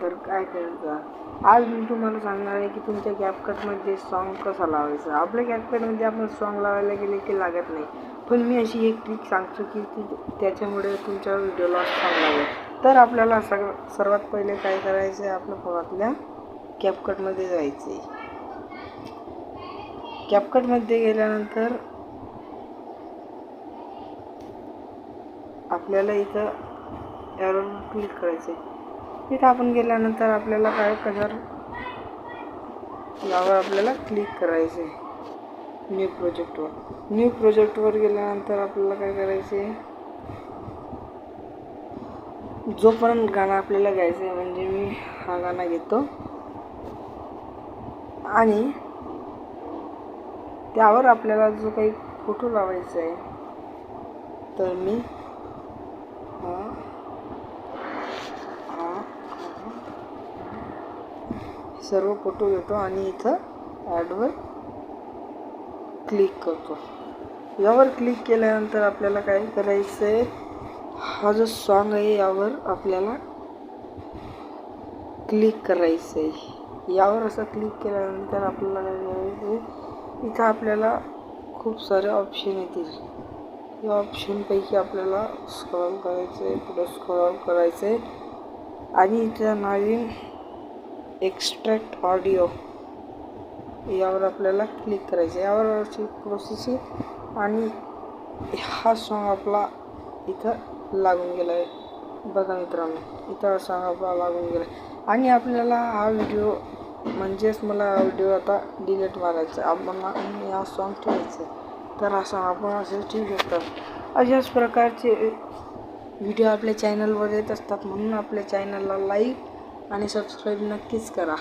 तर काय करायचं, आज मी तुम्हाला सांगणार आहे की तुमच्या कॅपकटमध्ये सॉन्ग कसा लावायचा. आपल्या कॅपकटमध्ये आपण सॉन्ग लावायला गेले की लागत नाही, पण मी अशी एक ट्रिक सांगतो की त्याच्यामुळे तुमच्या व्हिडिओला सॉन्ग लागेल. तर आपल्याला सर्वात पहिले काय करायचं आहे, आपल्या फोनातल्या कॅपकटमध्ये जायचं आहे. कॅपकटमध्ये गेल्यानंतर आपल्याला इथं एरोवर क्लिक करायचं आहे. इथं आपण गेल्यानंतर आपल्याला काय कलर यावर आपल्याला क्लिक करायचं आहे. न्यू प्रोजेक्टवर गेल्यानंतर आपल्याला काय करायचं आहे, जोपर्यंत गाणं आपल्याला गायचं आहे, म्हणजे मी हा गाणं घेतो आणि त्यावर आपल्याला जो काही फोटो लावायचा आहे, तर मी सर्व फोटो घेतो आणि इथं ॲडवर क्लिक करतो. यावर क्लिक केल्यानंतर आपल्याला काय करायचं आहे, हा जो सॉन्ग आहे यावर आपल्याला क्लिक करायचं आहे. यावर असं क्लिक केल्यानंतर आपल्याला काय करायचं आहे, इथं आपल्याला खूप सारे ऑप्शन येतील. या ऑप्शनपैकी आपल्याला स्क्रॉल करायचं आहे, पुढे स्क्रॉल करायचं आहे आणि इथं नवीन एक्स्ट्रॅक्ट ऑडिओ यावर आपल्याला क्लिक करायचं आहे. यावर अशी प्रोसेस आहे आणि हा सॉन्ग आपला इथं लागून गेला आहे. बघा मित्रांनो, इथं सॉन्ग आपला लागून गेला आहे आणि आपल्याला हा व्हिडिओ म्हणजेच मला हा व्हिडिओ आता डिलीट मारायचा आहे. आपण हा सॉन्ग ठेवायचं आहे, तर हा सॉन्ग आपण असे ठेवू शकतो. अशाच प्रकारचे व्हिडिओ आपल्या चॅनलवर येत असतात, म्हणून आपल्या चॅनलला लाईक आणि सबस्क्राईब नक्कीच करा.